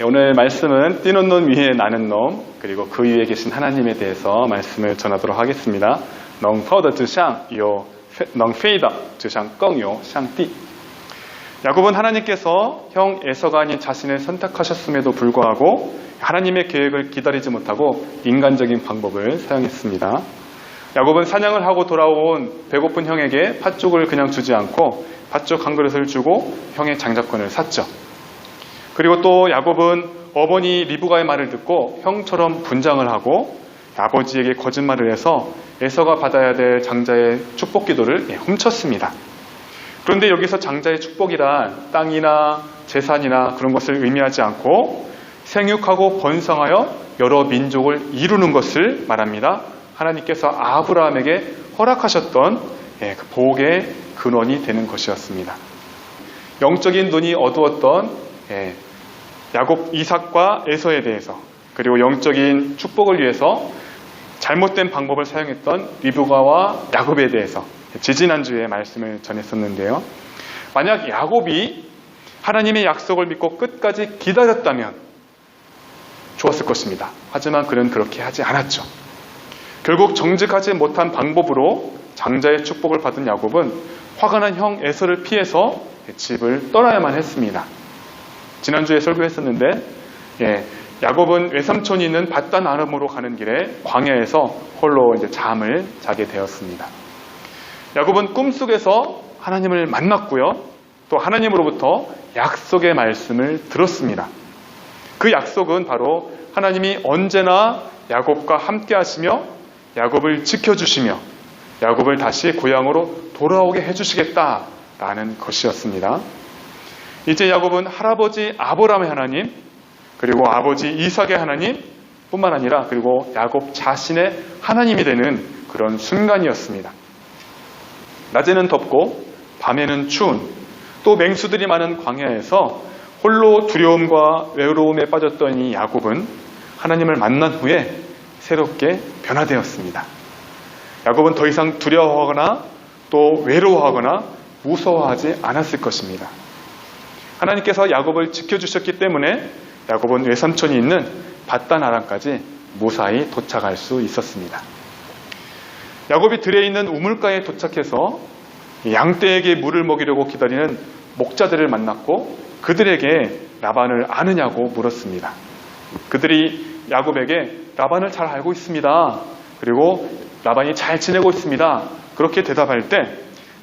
오늘 말씀은 띠놓는 위에 나는 놈, 그리고 그 위에 계신 하나님에 대해서 말씀을 전하도록 하겠습니다. 能飞的指向有能飞的指向更有上帝. 야곱은 하나님께서 형 에서가 아닌 자신을 선택하셨음에도 불구하고 하나님의 계획을 기다리지 못하고 인간적인 방법을 사용했습니다. 야곱은 사냥을 하고 돌아온 배고픈 형에게 팥죽을 그냥 주지 않고 팥죽 한 그릇을 주고 형의 장자권을 샀죠. 그리고 또 야곱은 어머니 리브가의 말을 듣고 형처럼 분장을 하고 아버지에게 거짓말을 해서 에서가 받아야 될 장자의 축복 기도를 훔쳤습니다. 그런데 여기서 장자의 축복이란 땅이나 재산이나 그런 것을 의미하지 않고 생육하고 번성하여 여러 민족을 이루는 것을 말합니다. 하나님께서 아브라함에게 허락하셨던 그 복의 근원이 되는 것이었습니다. 영적인 눈이 어두웠던 야곱, 이삭과 에서에 대해서, 그리고 영적인 축복을 위해서 잘못된 방법을 사용했던 리브가와 야곱에 대해서 지지난주에 말씀을 전했었는데요. 만약 야곱이 하나님의 약속을 믿고 끝까지 기다렸다면 좋았을 것입니다. 하지만 그는 그렇게 하지 않았죠. 결국 정직하지 못한 방법으로 장자의 축복을 받은 야곱은 화가 난 형 에서를 피해서 집을 떠나야만 했습니다. 지난주에 설교했었는데 야곱은 외삼촌이 있는 밧단 아람으로 가는 길에 광야에서 홀로 이제 잠을 자게 되었습니다. 야곱은 꿈속에서 하나님을 만났고요. 또 하나님으로부터 약속의 말씀을 들었습니다. 그 약속은 바로 하나님이 언제나 야곱과 함께 하시며 야곱을 지켜주시며 야곱을 다시 고향으로 돌아오게 해주시겠다라는 것이었습니다. 이제 야곱은 할아버지 아브라함의 하나님, 그리고 아버지 이삭의 하나님 뿐만 아니라 그리고 야곱 자신의 하나님이 되는 그런 순간이었습니다. 낮에는 덥고 밤에는 추운 또 맹수들이 많은 광야에서 홀로 두려움과 외로움에 빠졌던 이 야곱은 하나님을 만난 후에 새롭게 변화되었습니다. 야곱은 더 이상 두려워하거나 또 외로워하거나 무서워하지 않았을 것입니다. 하나님께서 야곱을 지켜주셨기 때문에 야곱은 외삼촌이 있는 밧단 아람까지 무사히 도착할 수 있었습니다. 야곱이 들에 있는 우물가에 도착해서 양떼에게 물을 먹이려고 기다리는 목자들을 만났고 그들에게 라반을 아느냐고 물었습니다. 그들이 야곱에게 라반을 잘 알고 있습니다. 그리고 라반이 잘 지내고 있습니다. 그렇게 대답할 때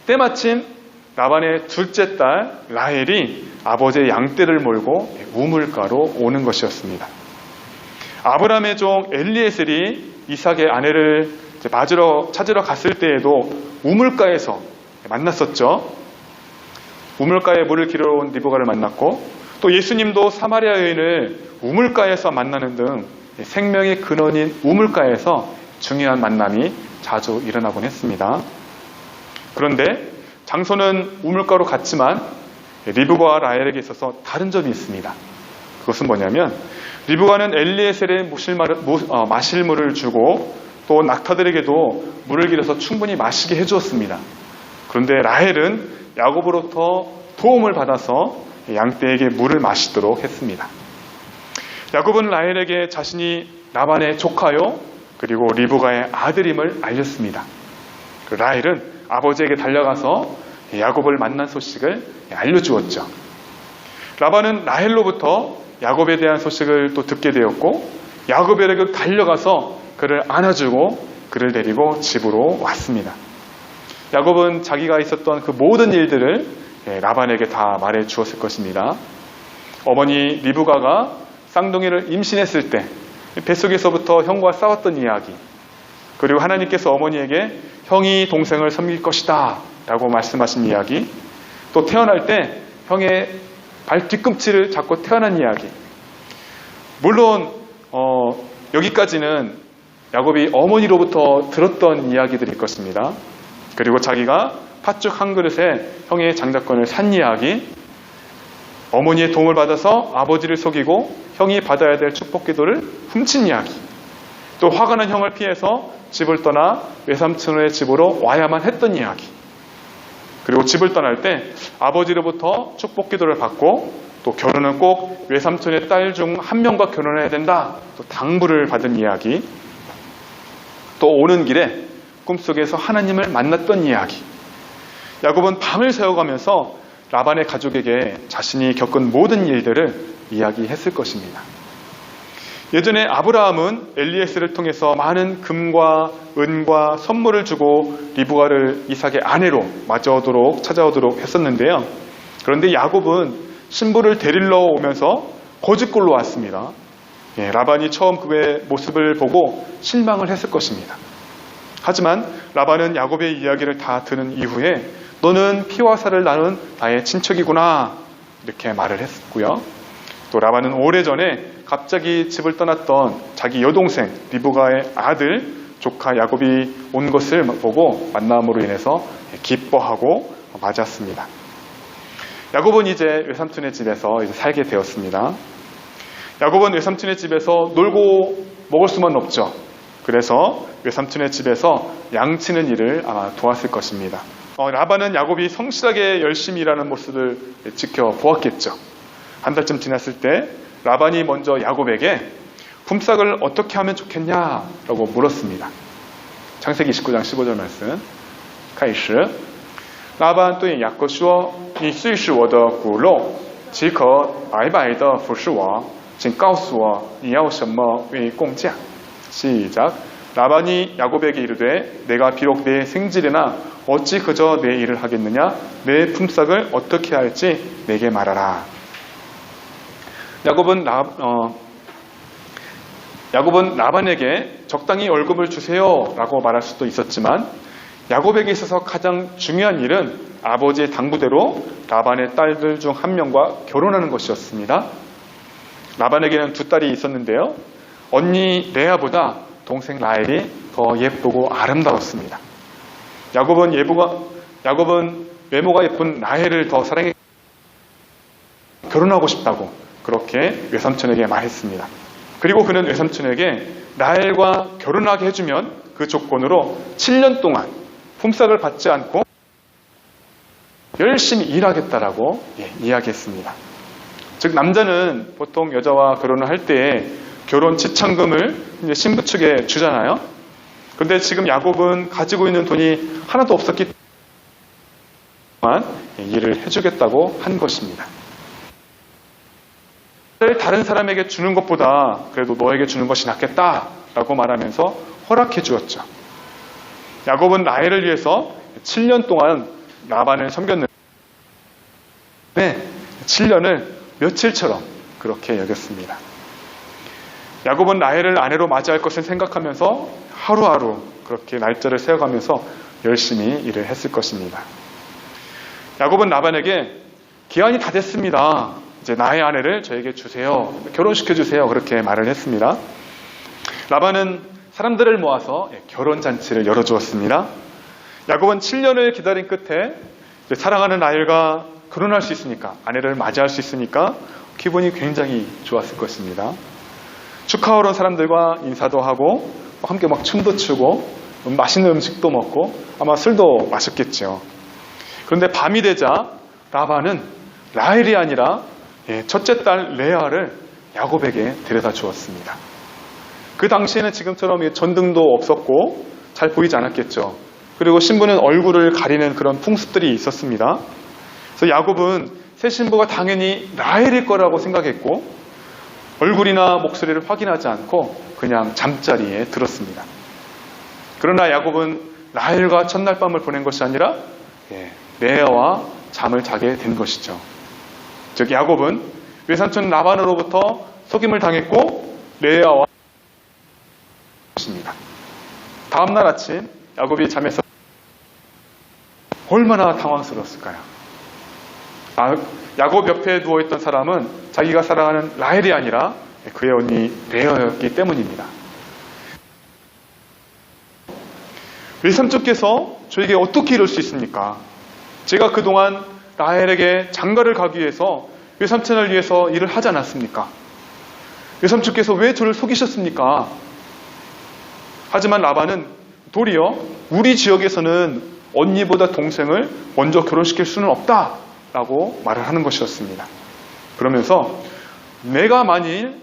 때마침 라반의 둘째 딸 라헬이 아버지의 양떼를 몰고 우물가로 오는 것이었습니다. 아브라함의 종 엘리에셀이 이삭의 아내를 찾으러 갔을 때에도 우물가에서 만났었죠. 우물가에 물을 기르러 온 리브가를 만났고 또 예수님도 사마리아 여인을 우물가에서 만나는 등 생명의 근원인 우물가에서 중요한 만남이 자주 일어나곤 했습니다. 그런데 장소는 우물가로 같지만 리브가와 라헬에게 있어서 다른 점이 있습니다. 그것은 뭐냐면 리브가는 엘리에셀에 마실 물을 주고 또 낙타들에게도 물을 길어서 충분히 마시게 해주었습니다. 그런데 라헬은 야곱으로부터 도움을 받아서 양떼에게 물을 마시도록 했습니다. 야곱은 라헬에게 자신이 라반의 조카요 그리고 리브가의 아들임을 알렸습니다. 라헬은 아버지에게 달려가서 야곱을 만난 소식을 알려주었죠. 라반은 라헬로부터 야곱에 대한 소식을 또 듣게 되었고 야곱에게 달려가서 그를 안아주고 그를 데리고 집으로 왔습니다. 야곱은 자기가 있었던 그 모든 일들을 라반에게 다 말해 주었을 것입니다. 어머니 리브가가 쌍둥이를 임신했을 때 뱃속에서부터 형과 싸웠던 이야기, 그리고 하나님께서 어머니에게 형이 동생을 섬길 것이다 라고 말씀하신 이야기, 또 태어날 때 형의 발 뒤꿈치를 잡고 태어난 이야기. 물론 여기까지는 야곱이 어머니로부터 들었던 이야기들일 것입니다. 그리고 자기가 팥죽 한 그릇에 형의 장자권을 산 이야기, 어머니의 도움을 받아서 아버지를 속이고 형이 받아야 될 축복 기도를 훔친 이야기, 또 화가 난 형을 피해서 집을 떠나 외삼촌의 집으로 와야만 했던 이야기, 그리고 집을 떠날 때 아버지로부터 축복 기도를 받고 또 결혼은 꼭 외삼촌의 딸 중 한 명과 결혼해야 된다. 또 당부를 받은 이야기. 또 오는 길에 꿈속에서 하나님을 만났던 이야기. 야곱은 밤을 새워가면서 라반의 가족에게 자신이 겪은 모든 일들을 이야기했을 것입니다. 예전에 아브라함은 엘리에스를 통해서 많은 금과 은과 선물을 주고 리브가를 이삭의 아내로 찾아오도록 했었는데요. 그런데 야곱은 신부를 데리러 오면서 거짓골로 왔습니다. 라반이 처음 그의 모습을 보고 실망을 했을 것입니다. 하지만 라반은 야곱의 이야기를 다 들은 이후에 너는 피와 살을 나눈 나의 친척이구나 이렇게 말을 했고요. 또 라반은 오래전에 갑자기 집을 떠났던 자기 여동생 리브가의 아들 조카 야곱이 온 것을 보고 만남으로 인해서 기뻐하고 맞았습니다. 야곱은 이제 외삼촌의 집에서 이제 살게 되었습니다. 야곱은 외삼촌의 집에서 놀고 먹을 수만 없죠. 그래서 외삼촌의 집에서 양치는 일을 아마 도왔을 것입니다. 라반은 야곱이 성실하게 열심히 일하는 모습을 지켜보았겠죠. 한 달쯤 지났을 때 라반이 먼저 야곱에게 품삯을 어떻게 하면 좋겠냐라고 물었습니다. 창세기 29장 15절 말씀. 开始 拉班对雅各说你虽是我的骨肉岂可白白的服侍我请告诉我你要什么为工价 시작. 라반이 야곱에게 이르되 내가 비록 내 생질이나 어찌 그저 내 일을 하겠느냐 내 품삯을 어떻게 할지 내게 말하라. 야곱은 라반에게 적당히 월급을 주세요 라고 말할 수도 있었지만 야곱에게 있어서 가장 중요한 일은 아버지의 당부대로 라반의 딸들 중 한 명과 결혼하는 것이었습니다. 라반에게는 두 딸이 있었는데요. 언니 레아보다 동생 라헬이 더 예쁘고 아름다웠습니다. 야곱은 외모가 예쁜 라헬을 더 사랑해 결혼하고 싶다고 그렇게 외삼촌에게 말했습니다. 그리고 그는 외삼촌에게 라헬과 결혼하게 해주면 그 조건으로 7년 동안 품삯을 받지 않고 열심히 일하겠다라고 이야기했습니다. 즉 남자는 보통 여자와 결혼을 할 때 결혼 지참금을 이제 신부 측에 주잖아요. 그런데 지금 야곱은 가지고 있는 돈이 하나도 없었기 때문에 일을 해주겠다고 한 것입니다. 다른 사람에게 주는 것보다 그래도 너에게 주는 것이 낫겠다라고 말하면서 허락해 주었죠. 야곱은 라헬을 위해서 7년 동안 라반을 섬겼는데 7년을 며칠처럼 그렇게 여겼습니다. 야곱은 라헬을 아내로 맞이할 것을 생각하면서 하루하루 그렇게 날짜를 세워가면서 열심히 일을 했을 것입니다. 야곱은 라반에게 기한이 다 됐습니다. 이제 나의 아내를 저에게 주세요. 결혼시켜 주세요. 그렇게 말을 했습니다. 라반은 사람들을 모아서 결혼잔치를 열어주었습니다. 야곱은 7년을 기다린 끝에 사랑하는 라헬과 결혼할 수 있으니까 아내를 맞이할 수 있으니까 기분이 굉장히 좋았을 것입니다. 축하하러 온 사람들과 인사도 하고 함께 막 춤도 추고 맛있는 음식도 먹고 아마 술도 마셨겠죠. 그런데 밤이 되자 라반은 라헬이 아니라 첫째 딸 레아를 야곱에게 데려다 주었습니다. 그 당시에는 지금처럼 전등도 없었고 잘 보이지 않았겠죠. 그리고 신부는 얼굴을 가리는 그런 풍습들이 있었습니다. 그래서 야곱은 새 신부가 당연히 라헬일 거라고 생각했고 얼굴이나 목소리를 확인하지 않고 그냥 잠자리에 들었습니다. 그러나 야곱은 라헬과 첫날 밤을 보낸 것이 아니라 레아와 잠을 자게 된 것이죠. 즉 야곱은 외삼촌 라반으로부터 속임을 당했고 레아와 것입니다. 다음날 아침 야곱이 잠에서 얼마나 당황스러웠을까요? 야곱 옆에 누워있던 사람은 자기가 사랑하는 라헬이 아니라 그의 언니 레아였기 때문입니다. 외삼촌께서 저에게 어떻게 이럴 수 있습니까? 제가 그동안 라헬에게 장가를 가기 위해서 외삼촌을 위해서 일을 하지 않았습니까? 외삼촌께서 왜 저를 속이셨습니까? 하지만 라반은 도리어 우리 지역에서는 언니보다 동생을 먼저 결혼시킬 수는 없다라고 말을 하는 것이었습니다. 그러면서 내가 만일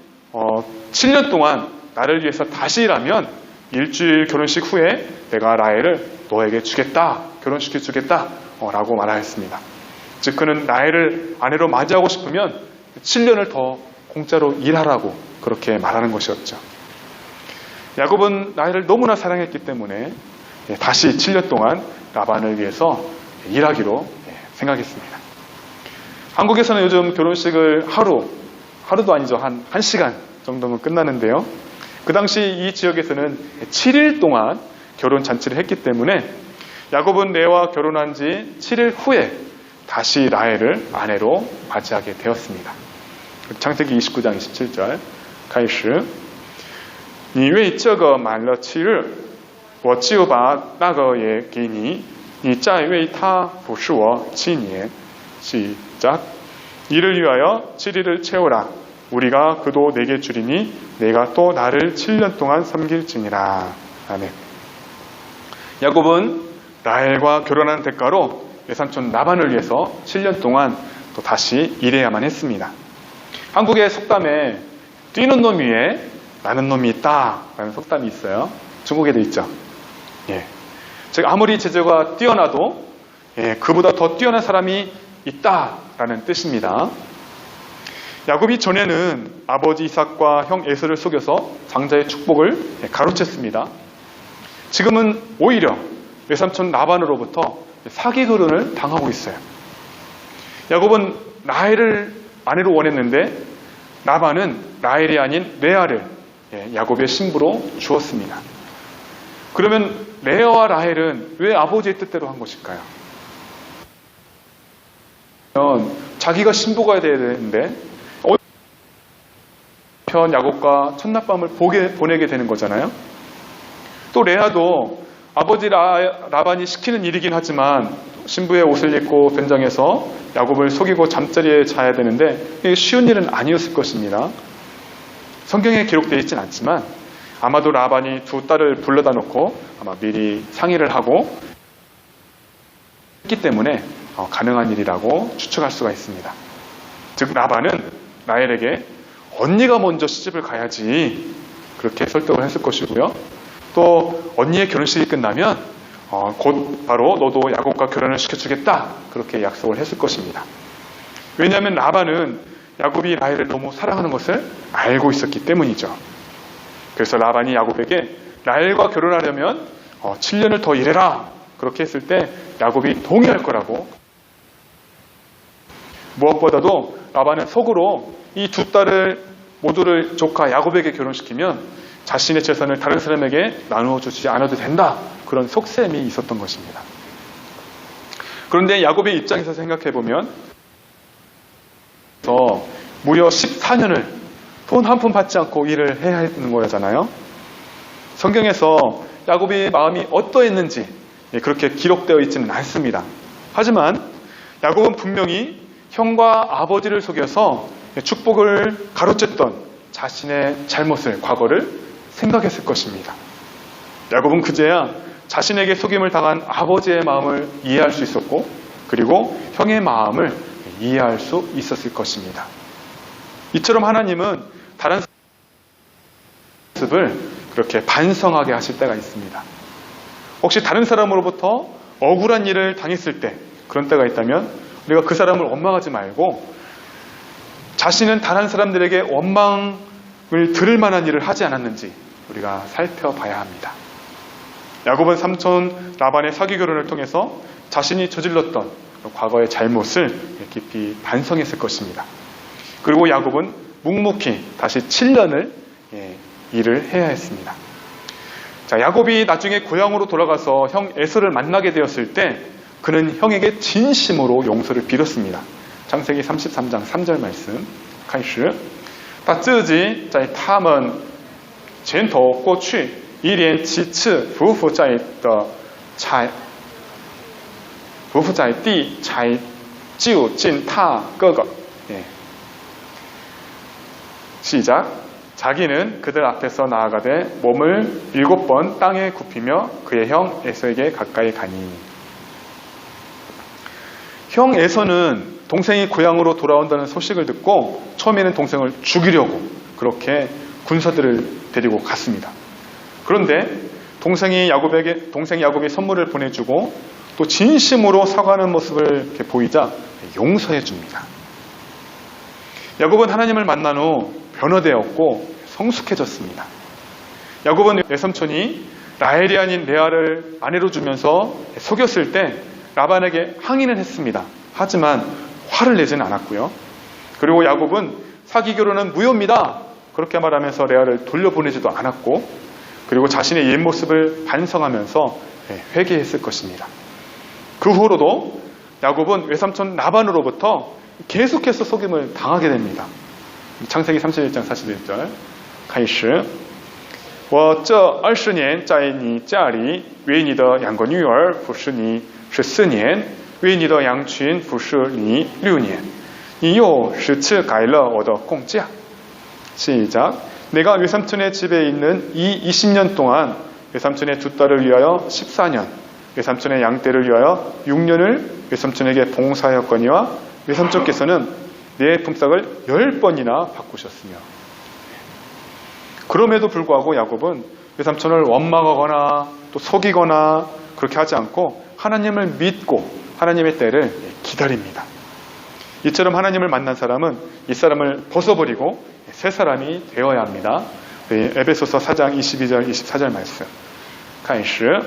7년 동안 나를 위해서 다시 일하면 일주일 결혼식 후에 내가 라헬을 너에게 주겠다, 결혼시켜 주겠다 라고 말하였습니다. 즉 그는 라헬을 아내로 맞이하고 싶으면 7년을 더 공짜로 일하라고 그렇게 말하는 것이었죠. 야곱은 라헬을 너무나 사랑했기 때문에 다시 7년 동안 라반을 위해서 일하기로 생각했습니다. 한국에서는 요즘 결혼식을 하루도 아니죠. 한 1시간 정도면 끝나는데요. 그 당시 이 지역에서는 7일 동안 결혼 잔치를 했기 때문에 야곱은 레아와 결혼한 지 7일 후에 다시 라헬을 아내로 맞이하게 되었습니다. 창세기 29장 27절 开始你为这个满了7日我就把那个也给你你再为他服侍我7年 시작 이를 위하여 7일을 채우라 우리가 그도 내게 주리니 내가 또 나를 7년 동안 섬길지니라. 아멘. 야곱은 라헬과 결혼한 대가로 외삼촌 라반을 위해서 7년 동안 또 다시 일해야만 했습니다. 한국의 속담에 뛰는 놈 위에 나는 놈이 있다 라는 속담이 있어요. 중국에도 있죠. 예. 즉 아무리 재주가 뛰어나도 그보다 더 뛰어난 사람이 있다라는 뜻입니다. 야곱이 전에는 아버지 이삭과 형 에서를 속여서 장자의 축복을 가로챘습니다. 지금은 오히려 외삼촌 라반으로부터 사기 결혼을 당하고 있어요. 야곱은 라헬을 아내로 원했는데 라반은 라헬이 아닌 레아를 야곱의 신부로 주었습니다. 그러면 레아와 라헬은 왜 아버지의 뜻대로 한 것일까요? 자기가 신부가 돼야 되는데 편 야곱과 첫날밤을 보내게 되는 거잖아요. 또 레아도 아버지 라반이 시키는 일이긴 하지만 신부의 옷을 입고 변장해서 야곱을 속이고 잠자리에 자야 되는데 이게 쉬운 일은 아니었을 것입니다. 성경에 기록되어 있진 않지만 아마도 라반이 두 딸을 불러다 놓고 아마 미리 상의를 하고 했기 때문에 가능한 일이라고 추측할 수가 있습니다. 즉 라반은 라헬에게 언니가 먼저 시집을 가야지 그렇게 설득을 했을 것이고요. 또 언니의 결혼식이 끝나면 곧 바로 너도 야곱과 결혼을 시켜주겠다 그렇게 약속을 했을 것입니다. 왜냐하면 라반은 야곱이 라헬을 너무 사랑하는 것을 알고 있었기 때문이죠. 그래서 라반이 야곱에게 라헬과 결혼하려면 7년을 더 일해라 그렇게 했을 때 야곱이 동의할 거라고. 무엇보다도 라반은 속으로 이 두 딸을 모두를 조카 야곱에게 결혼시키면 자신의 재산을 다른 사람에게 나누어 주지 않아도 된다. 그런 속셈이 있었던 것입니다. 그런데 야곱의 입장에서 생각해보면 무려 14년을 돈 한 푼 받지 않고 일을 해야 하는 거잖아요. 성경에서 야곱의 마음이 어떠했는지 그렇게 기록되어 있지는 않습니다. 하지만 야곱은 분명히 형과 아버지를 속여서 축복을 가로챘던 자신의 잘못을, 과거를 생각했을 것입니다. 야곱은 그제야 자신에게 속임을 당한 아버지의 마음을 이해할 수 있었고 그리고 형의 마음을 이해할 수 있었을 것입니다. 이처럼 하나님은 다른 모습을 그렇게 반성하게 하실 때가 있습니다. 혹시 다른 사람으로부터 억울한 일을 당했을 때 그런 때가 있다면 우리가 그 사람을 원망하지 말고 자신은 다른 사람들에게 원망을 들을 만한 일을 하지 않았는지 우리가 살펴봐야 합니다. 야곱은 삼촌 라반의 사기 결혼을 통해서 자신이 저질렀던 과거의 잘못을 깊이 반성했을 것입니다. 그리고 야곱은 묵묵히 다시 7년을 일을 해야 했습니다. 자, 야곱이 나중에 고향으로 돌아가서 형 에서를 만나게 되었을 때 그는 형에게 진심으로 용서를 빌었습니다. 창세기 33장 3절 말씀 开始他自己在他们前头过去一连7次匍匐在地才就近他哥哥. 시작. 자기는 그들 앞에서 나아가되 몸을 7번 땅에 굽히며 그의 형 에서에게 가까이 가니. 형 에서는 동생이 고향으로 돌아온다는 소식을 듣고 처음에는 동생을 죽이려고 그렇게 군사들을 데리고 갔습니다. 그런데 동생이 야곱이 선물을 보내주고 또 진심으로 사과하는 모습을 이렇게 보이자 용서해 줍니다. 야곱은 하나님을 만난 후 변화되었고 성숙해졌습니다. 야곱은 외삼촌이 라헬이 아닌 레아를 아내로 주면서 속였을 때 라반에게 항의는 했습니다. 하지만 화를 내지는 않았고요. 그리고 야곱은 사기 결혼은 무효입니다. 그렇게 말하면서 레아를 돌려보내지도 않았고, 그리고 자신의 옛 모습을 반성하면서 회개했을 것입니다. 그 후로도 야곱은 외삼촌 라반으로부터 계속해서 속임을 당하게 됩니다. 창세기 31장 41절 开始我这20年在你家里为你的2个女儿服侍你14年，为你的羊群服侍你6年，你又17改了我的工价。 시작. 내가 외삼촌의 집에 있는 이 20년 동안 외삼촌의 두 딸을 위하여 14년, 외삼촌의 양떼를 위하여 6년을 외삼촌에게 봉사하였거니와 외삼촌께서는 내 품삯을 10번이나 바꾸셨으며. 그럼에도 불구하고 야곱은 외삼촌을 원망하거나 또 속이거나 그렇게 하지 않고 하나님을 믿고 하나님의 때를 기다립니다. 이처럼 하나님을 만난 사람은 이 사람을 벗어버리고 새 사람이 되어야 합니다. 에베소서 4장 22절 24절 말씀 开始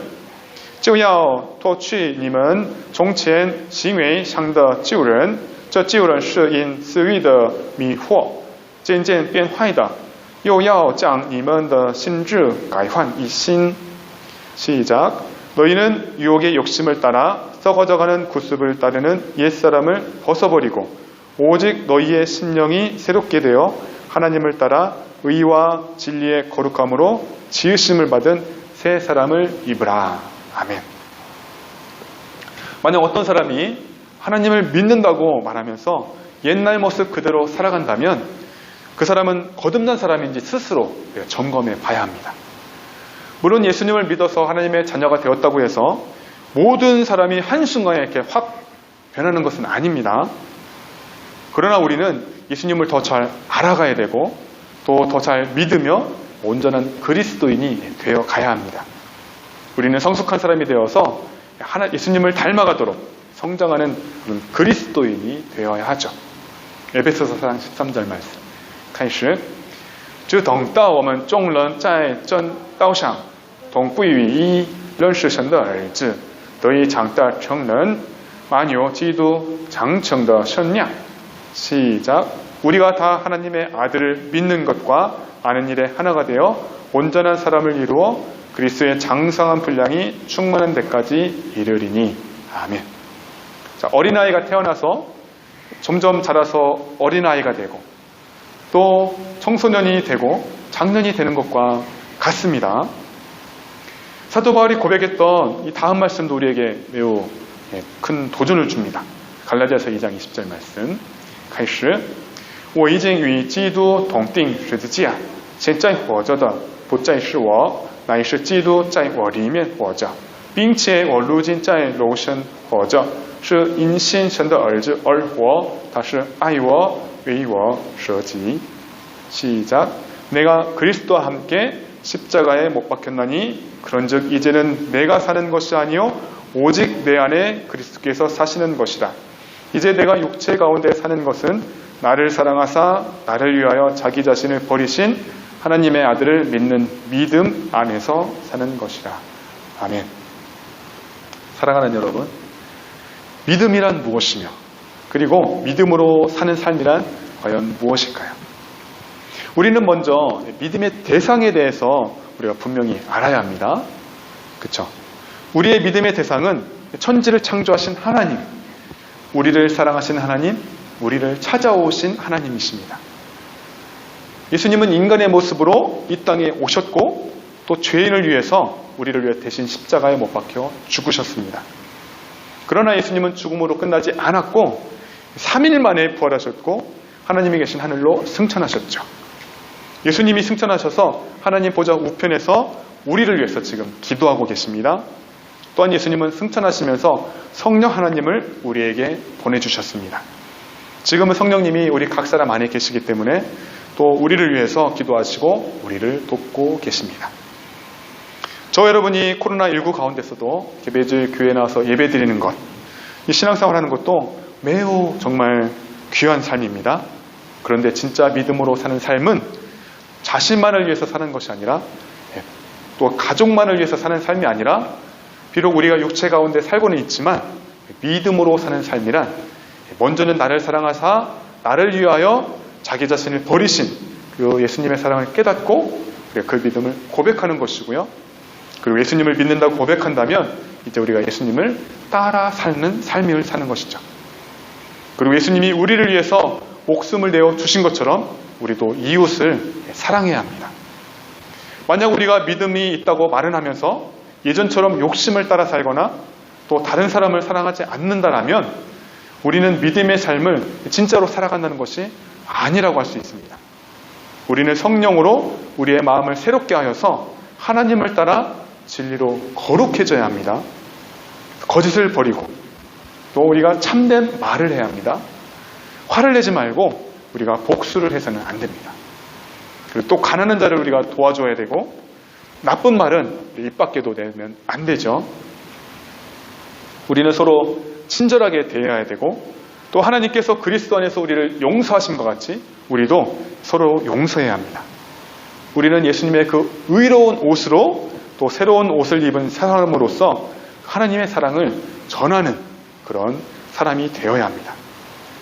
就要脱去你们从前行为上的旧人，这旧人是因私欲的迷惑渐渐变坏的，又要将你们的心智改换一新。 시작. 너희는 유혹의 욕심을 따라 썩어져가는 구습을 따르는 옛사람을 벗어버리고 오직 너희의 심령이 새롭게 되어 하나님을 따라 의와 진리의 거룩함으로 지으심을 받은 새 사람을 입으라. 아멘. 만약 어떤 사람이 하나님을 믿는다고 말하면서 옛날 모습 그대로 살아간다면 그 사람은 거듭난 사람인지 스스로 점검해 봐야 합니다. 물론 예수님을 믿어서 하나님의 자녀가 되었다고 해서 모든 사람이 한순간에 이렇게 확 변하는 것은 아닙니다. 그러나 우리는 예수님을 더 잘 알아가야 되고 또 더 잘 믿으며 온전한 그리스도인이 되어 가야 합니다. 우리는 성숙한 사람이 되어서 예수님을 닮아가도록 성장하는 그런 그리스도인이 되어야 하죠. 에베소서 4장 13절 말씀 开始只等到我们众人在真道上同归于一，认识神的儿子，得以长大成人，满有基督长成的身量。 시작. 우리가 다 하나님의 아들을 믿는 것과 아는 일에 하나가 되어 온전한 사람을 이루어 그리스도의 장성한 분량이 충만한 데까지 이르리니. 아멘. 자, 어린아이가 태어나서 점점 자라서 어린아이가 되고 또 청소년이 되고 장년이 되는 것과 같습니다. 사도 바울이 고백했던 이 다음 말씀도 우리에게 매우 큰 도전을 줍니다. 갈라디아서 2장 20절 말씀 开始我已经与基督同定十字架，现在活着的不再是我，乃是基督在我里面活着，并且我如今在肉身活着，是因信神的儿子而活，他是爱我，为我舍己。 시작. 내가 그리스도와 함께 십자가에 못 박혔나니 그런즉 이제는 내가 사는 것이 아니요 오직 내 안에 그리스도께서 사시는 것이라. 이제 내가 육체 가운데 사는 것은 나를 사랑하사 나를 위하여 자기 자신을 버리신 하나님의 아들을 믿는 믿음 안에서 사는 것이라. 아멘. 사랑하는 여러분, 믿음이란 무엇이며 그리고 믿음으로 사는 삶이란 과연 무엇일까요? 우리는 먼저 믿음의 대상에 대해서 우리가 분명히 알아야 합니다. 그렇죠? 우리의 믿음의 대상은 천지를 창조하신 하나님, 우리를 사랑하신 하나님, 우리를 찾아오신 하나님이십니다. 예수님은 인간의 모습으로 이 땅에 오셨고 또 죄인을 위해서 우리를 위해 대신 십자가에 못 박혀 죽으셨습니다. 그러나 예수님은 죽음으로 끝나지 않았고 3일 만에 부활하셨고 하나님이 계신 하늘로 승천하셨죠. 예수님이 승천하셔서 하나님 보좌 우편에서 우리를 위해서 지금 기도하고 계십니다. 또한 예수님은 승천하시면서 성령 하나님을 우리에게 보내주셨습니다. 지금은 성령님이 우리 각 사람 안에 계시기 때문에 또 우리를 위해서 기도하시고 우리를 돕고 계십니다. 저 여러분이 코로나19 가운데서도 매주 교회에 나와서 예배 드리는 것, 이 신앙생활 하는 것도 매우 정말 귀한 삶입니다. 그런데 진짜 믿음으로 사는 삶은 자신만을 위해서 사는 것이 아니라 또 가족만을 위해서 사는 삶이 아니라 비록 우리가 육체 가운데 살고는 있지만 믿음으로 사는 삶이란 먼저는 나를 사랑하사 나를 위하여 자기 자신을 버리신 그 예수님의 사랑을 깨닫고 그 믿음을 고백하는 것이고요. 그리고 예수님을 믿는다고 고백한다면 이제 우리가 예수님을 따라 사는 삶을 사는 것이죠. 그리고 예수님이 우리를 위해서 목숨을 내어 주신 것처럼 우리도 이웃을 사랑해야 합니다. 만약 우리가 믿음이 있다고 말은 하면서 예전처럼 욕심을 따라 살거나 또 다른 사람을 사랑하지 않는다라면 우리는 믿음의 삶을 진짜로 살아간다는 것이 아니라고 할 수 있습니다. 우리는 성령으로 우리의 마음을 새롭게 하여서 하나님을 따라 진리로 거룩해져야 합니다. 거짓을 버리고 또 우리가 참된 말을 해야 합니다. 화를 내지 말고 우리가 복수를 해서는 안 됩니다. 그리고 또 가난한 자를 우리가 도와줘야 되고 나쁜 말은 입 밖에도 내면 안 되죠. 우리는 서로 친절하게 대해야 되고 또 하나님께서 그리스도 안에서 우리를 용서하신 것 같이 우리도 서로 용서해야 합니다. 우리는 예수님의 그 의로운 옷으로 또 새로운 옷을 입은 사람으로서 하나님의 사랑을 전하는 그런 사람이 되어야 합니다.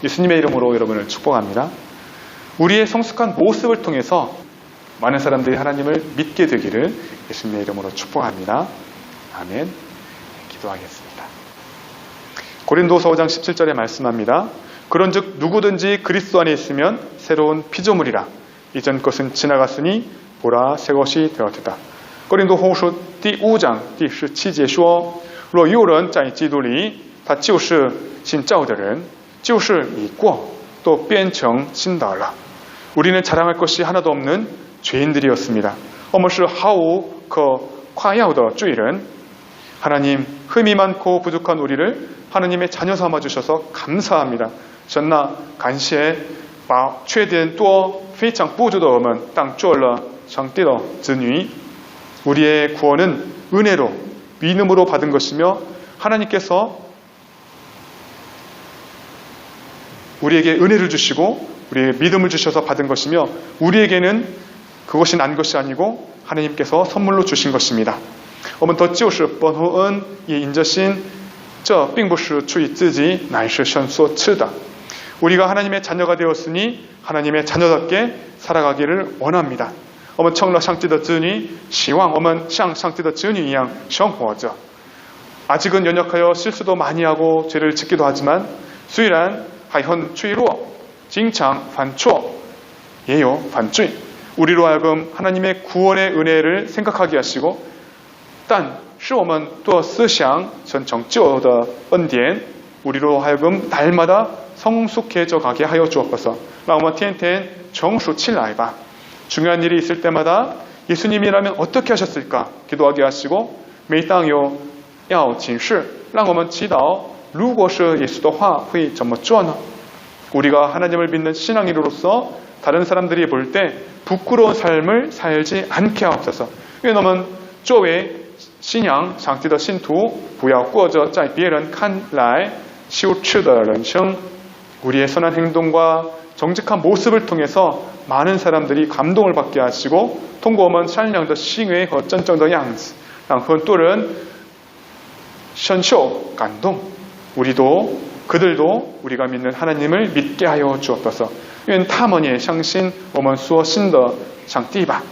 예수님의 이름으로 여러분을 축복합니다. 우리의 성숙한 모습을 통해서 많은 사람들이 하나님을 믿게 되기를 예수님의 이름으로 축복합니다. 아멘. 기도하겠습니다. 고린도서 5장 17절에 말씀합니다. 그런즉 누구든지 그리스도 안에 있으면 새로운 피조물이라. 이전 것은 지나갔으니 보라 새 것이 되었다. 고린도후서 第5章第17节说：若有人在基督里，他就是新造的人，旧事已过，都变成新的了。 우리는 자랑할 것이 하나도 없는 죄인들이었습니다. 我们是毫无可夸耀的罪人。 하나님, 흠이 많고 부족한 우리를 하나님의 자녀 삼아주셔서 감사합니다. 神呐，感谢把缺点多非常不足的我们当做了上帝的子女。 우리의 구원은 은혜로 믿음으로 받은 것이며 하나님께서 우리에게 은혜를 주시고 우리에게 믿음을 주셔서 받은 것이며 우리에게는 그것이 난 것이 아니고 하나님께서 선물로 주신 것입니다. 我们得救是本乎恩，也因着信，这并不是出于自己，乃是神所赐的。 우리가 하나님의 자녀가 되었으니 하나님의 자녀답게 살아가기를 원합니다. 我们成了上帝的子女，希望我们像上帝的子女一样生活着。 아직은 연약하여 실수도 많이 하고 죄를 짓기도 하지만 虽然还很脆弱，经常犯错，也有犯罪。 우리로 하여금 하나님의 구원의 은혜를 생각하게 하시고 但是我们多思想神成就的恩典 우리로 하여금 날마다 성숙해져 가게 하여 주옵소서. 让我们天天成熟起来吧。 중요한 일이 있을 때마다 예수님이라면 어떻게 하셨을까 기도하게 하시고 每当有要请示让我们祈祷如果是耶稣的话会怎么做呢 우리가 하나님을 믿는 신앙인으로서 다른 사람들이 볼 때 부끄러운 삶을 살지 않게 하옵소서. 愿我们作为信仰上帝的信徒不要过着在别人看来羞耻的人生 우리의 선한 행동과 정직한 모습을 통해서 많은 사람들이 감동을 받게 하시고 通过我们善良的行为和真正的样子让很多人深受感动 우리도 그들도 우리가 믿는 하나님을 믿게 하여 주옵소서. 愿他们也相信我们所信的上帝吧。